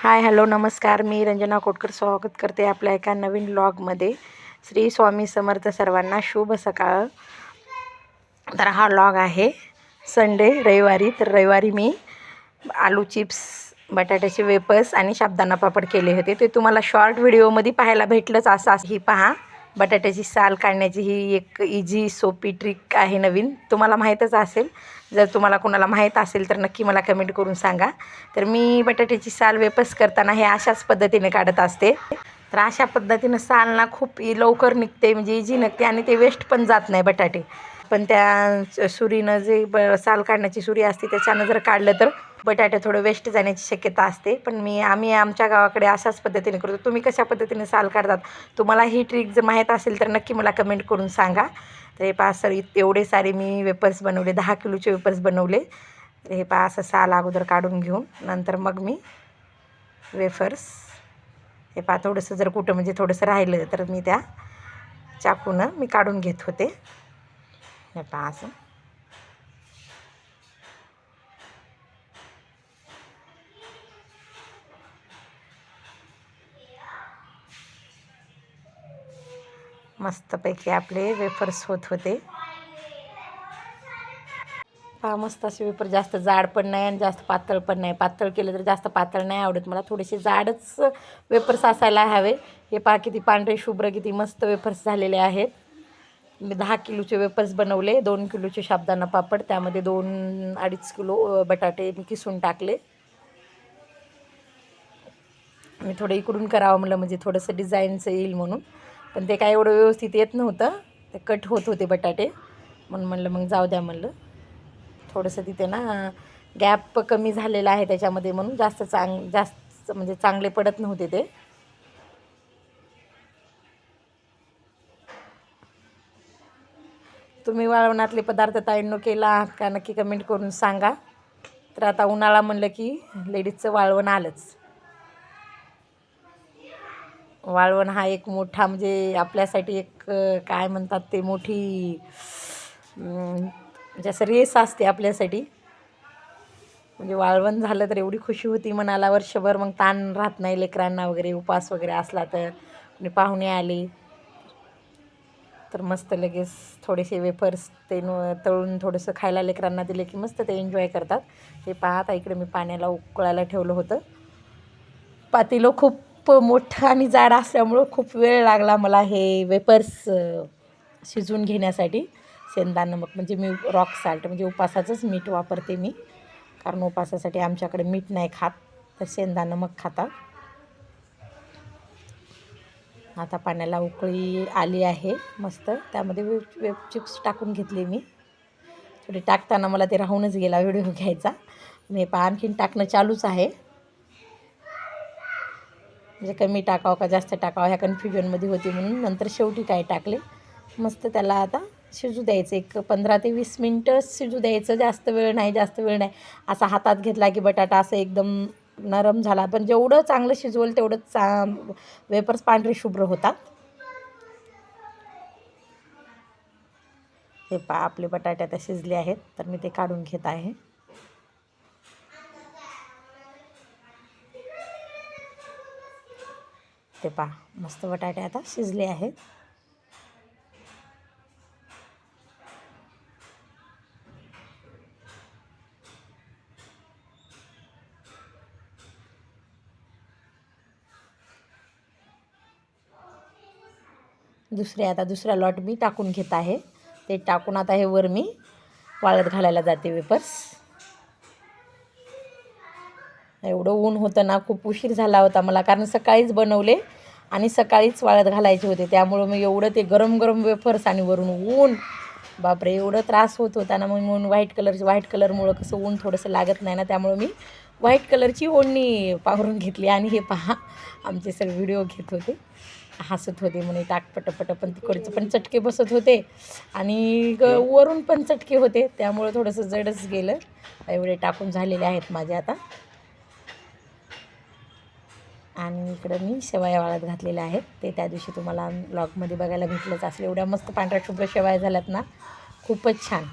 Hi hello नमस्कार. मी रंजना कोटकर स्वागत करते आपल्या एका नवीन व्लॉगमध्ये. श्री स्वामी समर्थ सर्वांना शुभ सकाळ. तर हा व्लॉग आहे संडे रविवारी. तर रविवारी मी आलू चिप्स, बटाट्याचे वेपर्स आणि साबुदाणा पापड केले होते. ते तुम्हाला शॉर्ट व्हिडिओमध्ये पाहायला भेटलंच. असं ही पहा, बटाट्याची साल काढण्याची ही एक इझी सोपी ट्रिक आहे नवीन. तुम्हाला माहीतच असेल. जर तुम्हाला कोणाला माहीत असेल तर नक्की मला कमेंट करून सांगा. तर मी बटाट्याची साल वेपर्स करताना हे अशाच पद्धतीने काढत असते. तर अशा पद्धतीनं साल ना खूप लवकर निघते, म्हणजे इझी निघते आणि ते वेस्ट पण जात नाही बटाटे. पण त्या सुरीनं जे साल काढण्याची सुरी असते त्याच्यानं जर काढलं तर बटाटे थोडं वेस्ट जाण्याची शक्यता असते. पण आम्ही आमच्या गावाकडे अशाच पद्धतीने करतो. तुम्ही कशा पद्धतीने साल काढतात, तुम्हाला ही ट्रिक जर माहीत असेल तर नक्की मला कमेंट करून सांगा. तर हे पहा सर, एवढे सारे मी वेपर्स बनवले, 10 किलोचे वेपर्स बनवले. तर हे पहा असं साल अगोदर काढून घेऊन नंतर मग मी वेफर्स हे पहा थोडंसं जर कुठं म्हणजे थोडंसं राहिलं तर मी त्या चाकूनं मी काढून घेत होते. हे पहा असं मस्तपैकी आपले वेफर्स होत होते. पहा मस्त असे वेफर, जास्त जाड पण नाही आणि जास्त पातळ पण नाही. पातळ केलं तर जास्त पातळ नाही आवडत मला, थोडेसे जाडच वेफर्स असायला हवे. हे पहा किती पांढरे शुभ्र किती मस्त वेफर्स झालेले आहेत. मी 10 किलोचे वेफर्स बनवले. 2 किलोचे साबुदाणा पापड, त्यामध्ये 2-2.5 किलो बटाटे मी किसून टाकले. मी थोडं इकडून करावं म्हणलं म्हणजे थोडंसं डिझाईनचं येईल म्हणून, पण ते काय एवढं व्यवस्थित येत नव्हतं. ते कट होत होते बटाटे, म्हणून म्हणलं मग जाऊ द्या म्हणलं. थोडंसं तिथे ना गॅप कमी झालेला आहे त्याच्यामध्ये, म्हणून जास्त म्हणजे चांगले पडत नव्हते ते. तुम्ही वाळवणातले पदार्थ ताईंनो केला आहात का, नक्की कमेंट करून सांगा. तर आता उन्हाळा म्हणलं की लेडीजचं वाळवण आलंच. वाळवण हा एक मोठा म्हणजे आपल्यासाठी एक काय म्हणतात ते मोठी म्हणजे असं रेस असते आपल्यासाठी. म्हणजे वाळवण झालं तर एवढी खुशी होती मनाला वर्षभर, मग ताण राहत नाही लेकरांना वगैरे. उपवास वगैरे असला तर कोणी पाहुणे आले तर मस्त लगेच थोडेसे वेफर्स ते तळून थोडंसं खायला लेकरांना दिले की मस्त ते एन्जॉय करतात. हे पहा आता इकडे मी पाण्याला उकळायला ठेवलं होतं. पातेलं खूप मोठं आणि जाड असल्यामुळं खूप वेळ लागला मला हे वेपर्स शिजवून घेण्यासाठी. शेंगदाणा नमक म्हणजे मी रॉक साल्ट म्हणजे उपासाचंच मीठ वापरते मी, कारण उपासासाठी आमच्याकडे मीठ नाही खात, तर शेंगदाणा नमक खातात. आता पाण्याला उकळी आली आहे मस्त, त्यामध्ये वेप चिप्स टाकून घेतले मी. थोडे टाकताना मला ते राहूनच गेला व्हिडिओ घ्यायचा. मी आणखीन टाकणं चालूच आहे, म्हणजे कमी टाकावं का जास्त टाकावं ह्या कन्फ्युजनमध्ये होती, म्हणून नंतर शेवटी काय टाकले. मस्त त्याला आता शिजू द्यायचं, एक 15 ते 20 मिनटं शिजू द्यायचं. जास्त वेळ नाही. असा हातात घेतला की बटाटा असं एकदम नरम झाला, पण जेवढं चांगलं शिजवलं तेवढंच वेपर्स पांढरे शुभ्र होतात. हे आपले बटाटे आता शिजले आहेत, तर मी ते काढून घेत आहे. ते मस्त बटाटे आता शिजले आहेत. दुसरा लॉट मी टाकून घेत आहे. ते टाकून आता हे वर मी वाळत घालायला जाते वेपर्स. एवढं ऊन होतं ना, खूप उशीर झाला होता मला, कारण सकाळीच बनवले आणि सकाळीच वाळत घालायचे होते. त्यामुळं मी एवढं ते गरम गरम वेफर्स आणि वरून ऊन, बापरे एवढं त्रास होत होता ना. मग व्हाईट कलरमुळं कसं ऊन थोडंसं लागत नाही ना, त्यामुळं मी व्हाईट कलरची ओढणी पांघरून घेतली. आणि हे पहा आमचे सगळे व्हिडिओ घेत होते, हसत होते म्हणे टाक पटपट, पण तिकडचं पण चटके बसत होते आणि वरून पण चटके होते, त्यामुळं थोडंसं जडच गेलं. एवढे टाकून झालेले आहेत माझे आता. आणि इकडं मी शेवया वाळत घातलेल्या आहेत. ते त्या दिवशी तुम्हाला ब्लॉगमध्ये बघायला भेटलंच असेल. एवढ्या मस्त पांढऱ्या शुभ्र शेवया झाल्यात ना, खूपच छान.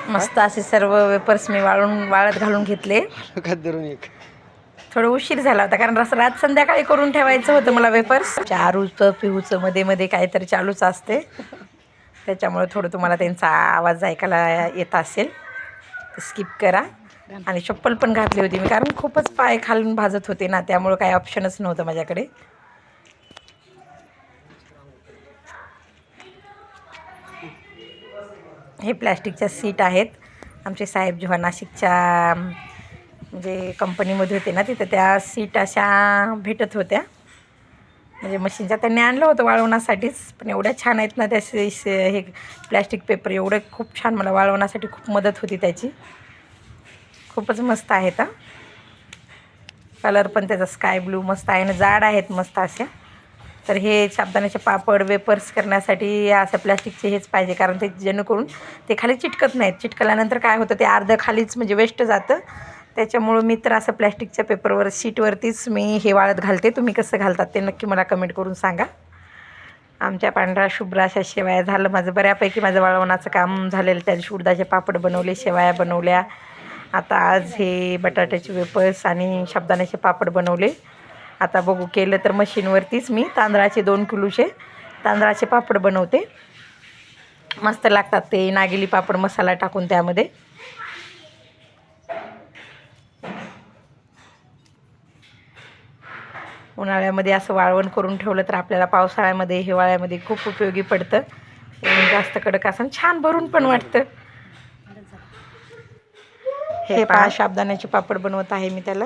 मस्त असे सर्व वेपर्स मी वाळत घालून घेतले. थोडं उशीर झाला होता कारण रात संध्याकाळी करून ठेवायचं होतं मला वेपर्स. चारूचं पिहूचं मध्ये मध्ये काहीतरी चालूच असते, त्याच्यामुळे थोडं तुम्हाला त्यांचा आवाज ऐकायला येत असेल तर स्किप करा. आणि चप्पल पण घातली होती मी कारण खूपच पाय खालून भाजत होते ना, त्यामुळं काही ऑप्शनच नव्हतं माझ्याकडे. हे प्लॅस्टिकच्या सीट आहेत. आमचे साहेब जेव्हा नाशिकच्या म्हणजे कंपनीमध्ये होते ना, तिथं त्या सीट अशा भेटत होत्या, म्हणजे मशीनच्या त्यांनी आणलं होतं वाळवण्यासाठीच. पण एवढ्या छान आहेत ना त्या हे प्लॅस्टिक पेपर, एवढे खूप छान, मला वाळवण्यासाठी खूप मदत होती त्याची. खूपच मस्त आहेत. कलर पण त्याचा स्काय ब्लू मस्त आहे ना, जाड आहेत मस्त अशा. तर हे साबुदाण्याचे पापड वेपर्स करण्यासाठी असं प्लॅस्टिकचे हेच पाहिजे, कारण ते जेणेकरून ते खाली चिटकत नाहीत. चिटकल्यानंतर काय होतं, ते अर्धं खालीच म्हणजे वेस्ट जातं. त्याच्यामुळं मी तर असं प्लॅस्टिकच्या पेपरवर शीटवरतीच मी हे वाळत घालते. तुम्ही कसं घालतात ते नक्की मला कमेंट करून सांगा. आमच्या पांढऱ्या शुभ्र अशा शेवया झालं माझं बऱ्यापैकी, माझं वाळवण्याचं काम झालेलं. त्या दिवशी उडदाचे पापड बनवले, शेवया बनवल्या. आता आज हे बटाट्याचे वेपर्स आणि साबुदाण्याचे पापड बनवले. आता बघू, केलं तर मशीनवरतीच मी तांदळाचे 2 किलोचे तांदळाचे पापड बनवते. मस्त लागतात ते, नागेली पापड मसाला टाकून त्यामध्ये. उन्हाळ्यामध्ये असं वाळवण करून ठेवलं तर आपल्याला पावसाळ्यामध्ये हिवाळ्यामध्ये खूप उपयोगी पडतं. जास्त कडक असं छान भरून पण वाटतं. हे पहा, साबुदाण्याचे पापड बनवत आहे मी. त्याला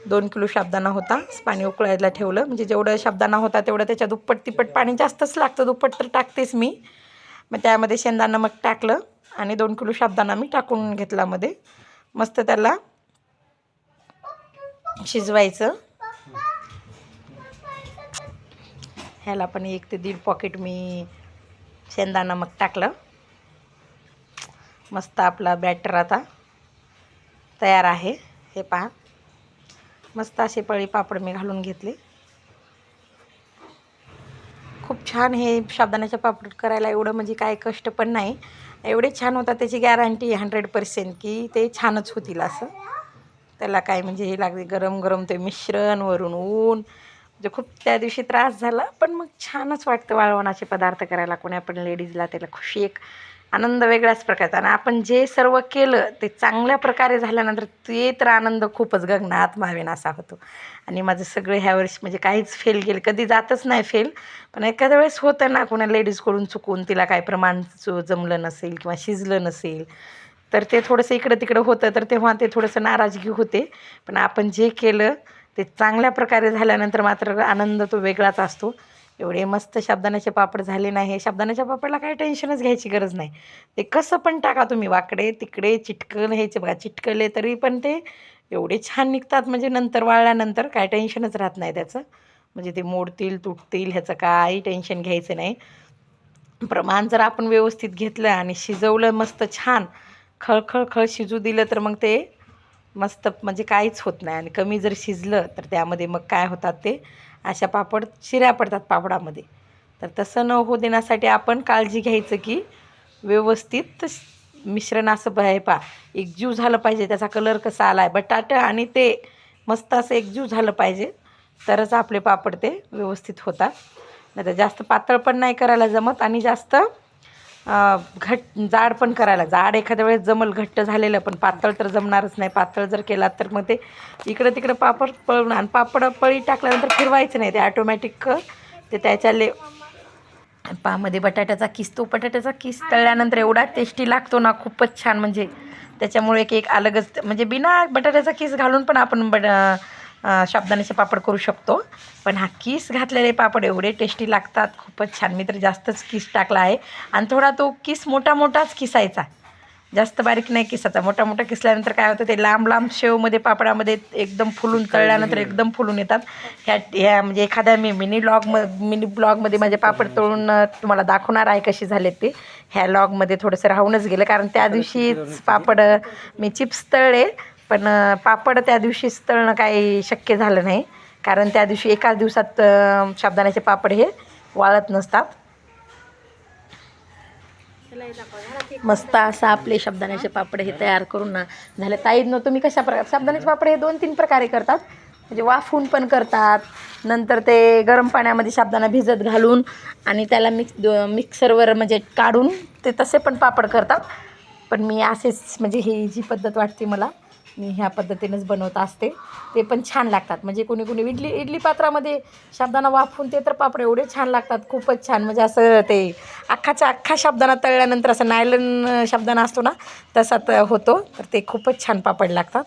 2 किलो साबुदाणा होता, पाणी उकळायला ठेवलं. म्हणजे जेवढं साबुदाणा होता तेवढं त्याच्या दुप्पट तिप्पट पाणी जास्तच लागतं, दुप्पट तर टाकतेच मी. मग त्यामध्ये शेंगदाणा नमक टाकलं आणि 2 किलो साबुदाणा मी टाकून घेतला मध्ये. मस्त त्याला शिजवायचं. ह्याला पण 1 ते 1.5 पॉकेट मी शेंगदाणा नमक टाकलं. मस्त आपला बॅटर आता तयार आहे. हे पहा, मस्त असे पळी पापड मी घालून घेतले. खूप छान हे साबुदाण्याचे पापड करायला, एवढं म्हणजे काय कष्ट पण नाही. एवढे छान होतात, त्याची गॅरंटी 100% की ते छानच होतील. असं त्याला काय म्हणजे हे लागते, गरम गरम ते मिश्रण, वरून ऊन, म्हणजे खूप त्या दिवशी त्रास झाला. पण मग छानच वाटतं वाळवणाचे पदार्थ करायला. कोण्या पण लेडीजला त्याला खुशी, एक आनंद वेगळ्याच प्रकारचा. आणि आपण जे सर्व केलं ते चांगल्या प्रकारे झाल्यानंतर ते तर आनंद खूपच गगनात मावेन असा होतो. आणि माझं सगळं ह्या वर्षी म्हणजे काहीच फेल गेलं, कधी जातच नाही फेल. पण एखाद्या वेळेस होतं ना, कोणा लेडीजकडून चुकून तिला काय प्रमाण जमलं नसेल किंवा शिजलं नसेल, तर ते थोडंसं इकडं तिकडं होतं, तर तेव्हा ते थोडंसं नाराजगी होते. पण आपण जे केलं ते चांगल्या प्रकारे झाल्यानंतर मात्र आनंद तो वेगळाच असतो. एवढे मस्त साबुदाण्याचे पापड झाले नाही. हे साबुदाण्याच्या पापडला काही टेन्शनच घ्यायची गरज नाही. ते कसं पण टाका तुम्ही, वाकडे तिकडे चिटकन ह्याचे बघा, चिटकले तरी पण ते एवढे छान निघतात. म्हणजे नंतर वाळल्यानंतर काय टेन्शनच राहत नाही त्याचं. म्हणजे ते मोडतील तुटतील ह्याचं काही टेन्शन घ्यायचं नाही. प्रमाण जर आपण व्यवस्थित घेतलं आणि शिजवलं मस्त छान खळखळ शिजू दिलं तर मग ते मस्त म्हणजे काहीच होत नाही. आणि कमी जर शिजलं तर त्यामध्ये मग काय होतात, ते अशा पापड चिऱ्या पडतात पापडामध्ये. तर तसं न होऊ देण्यासाठी आपण काळजी घ्यायचं की व्यवस्थित मिश्रण असं आहे पा एकजीव झालं पाहिजे. त्याचा कलर कसा आला आहे, बटाटा आणि ते मस्त असं एकजीव झालं पाहिजे, तरच आपले पापड ते व्यवस्थित होतात. नाही तर जास्त पातळ पण नाही करायला जमत आणि जास्त जाड पण करायला, जाड एखाद्या वेळेस जमल घट्ट झालेलं, पण पातळ तर जमणारच नाही. पातळ जर केला तर मग ते इकडं तिकडं पापड पळून, आणि पापड पळी टाकल्यानंतर फिरवायचं नाही, ते ॲटोमॅटिक ते त्याच्याले पामध्ये बटाट्याचा किस, तो बटाट्याचा किस तळल्यानंतर एवढा टेस्टी लागतो ना, खूपच छान. म्हणजे त्याच्यामुळे एक अलगच, म्हणजे बिना बटाट्याचा किस घालून पण आपण साबुदाण्याचे पापड करू शकतो. पण हा किस घातलेले पापड एवढे टेस्टी लागतात, खूपच छान. मी तर जास्तच किस टाकला आहे. आणि थोडा तो किस मोठा मोठाच किसायचा, जास्त बारीक नाही किसायचा. मोठा मोठा किसल्यानंतर काय होतं, ते लांब लांब शेवमध्ये पापडामध्ये एकदम फुलून तळल्यानंतर एकदम फुलून येतात. ह्या म्हणजे एखाद्या मी मिनी ब्लॉगमध्ये माझे पापड तळून तुम्हाला दाखवणार आहे कसे झाले ते. ह्या ब्लॉगमध्ये थोडंसं राहूनच गेलं, कारण त्या दिवशीच पापड मी चिप्स तळले, पण पापड त्या दिवशीच तळणं काही शक्य झालं नाही, कारण त्या दिवशी एकाच दिवसात साबुदाण्याचे पापड हे वाळत नसतात. मस्त असं आपले साबुदाण्याचे पापड हे तयार करून ना झाले. ताईनं तुम्ही कशा प्रकारे साबुदाण्याचे पापड हे 2-3 प्रकारे करतात. म्हणजे वाफवून पण करतात, नंतर ते गरम पाण्यामध्ये साबुदाणा भिजत घालून आणि त्याला मिक्सरवर म्हणजे काढून ते तसे पण पापड करतात. पण मी असेच म्हणजे ही जी पद्धत वाटते मला, मी ह्या पद्धतीनेच बनवत असते. ते पण छान लागतात. म्हणजे कोणी कोणी इडली पात्रामध्ये साबुदाणा वाफवून ते तर पापड एवढे छान लागतात, खूपच छान. म्हणजे असं ते अख्खा साबुदाणा तळल्यानंतर असं नायलन साबुदाणा असतो ना तसा होतो. तर ते खूपच छान पापड लागतात.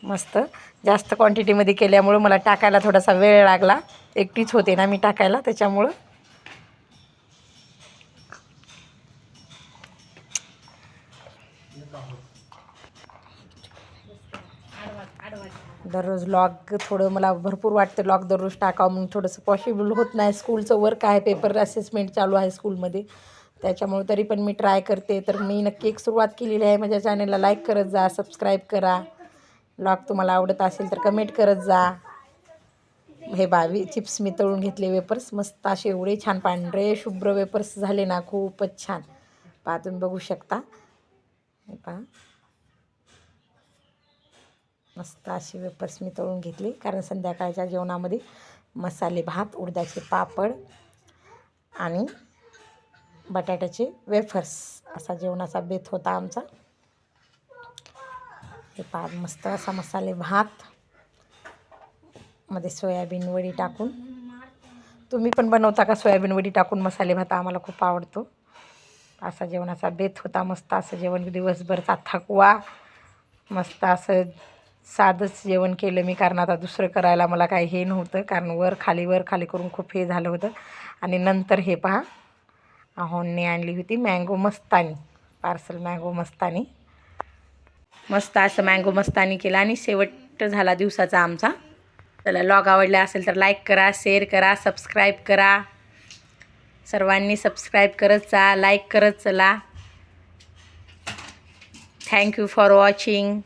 मस्त जास्त क्वांटिटीमध्ये केल्यामुळं मला टाकायला थोडासा वेळ लागला. एकटीच होते ना मी टाकायला, त्याच्यामुळं. दररोज लॉग थोडं मला भरपूर वाटतं लॉग दररोज टाकावं, म्हणून थोडंसं पॉसिबल होत नाही. स्कूलचं वर्क आहे, पेपर असेसमेंट चालू आहे स्कूलमध्ये, त्याच्यामुळे तरी पण मी ट्राय करते. तर मी नक्की एक सुरुवात केलेली आहे. माझ्या चॅनलला लाईक करत जा, सबस्क्राईब करा. लॉग तुम्हाला आवडत असेल तर कमेंट करत जा. हे चिप्स मी तळून घेतले, वेपर्स मस्त असे एवढे छान पांढरे शुभ्र वेपर्स झाले ना, खूपच छान. पहा तुम्ही बघू शकता. हे पहा मस्त असे वेपर्स मी तळून घेतले, कारण संध्याकाळच्या जेवणामध्ये मसाले भात, उडदाचे पापड आणि बटाट्याचे वेफर्स असा जेवणाचा बेत होता आमचा. हे पहा मस्त असा मसाले भात मध्ये सोयाबीन वडी टाकून. तुम्ही पण बनवता का सोयाबीन वडी टाकून मसाले भात? आम्हाला खूप आवडतो. असा जेवणाचा बेत होता. मस्त असं जेवण, दिवसभरचा थकवा, मस्त असं साधंच जेवण केलं मी, कारण आता दुसरं करायला मला काही हे नव्हतं, कारण वर खाली करून खूप हे झालं होतं. आणि नंतर हे पहा, अहोंनी आणली होती मँगो मस्तानी, पार्सल मँगो मस्तानी. मस्त असं मँगो मस्तानी केला आणि शेवट झाला दिवसाचा आमचा. चला, लॉग आवडला असेल तर लाईक करा, शेअर करा, सबस्क्राईब करा. सर्वांनी सबस्क्राईब करत जा, लाईक करत चला. Thank you for watching.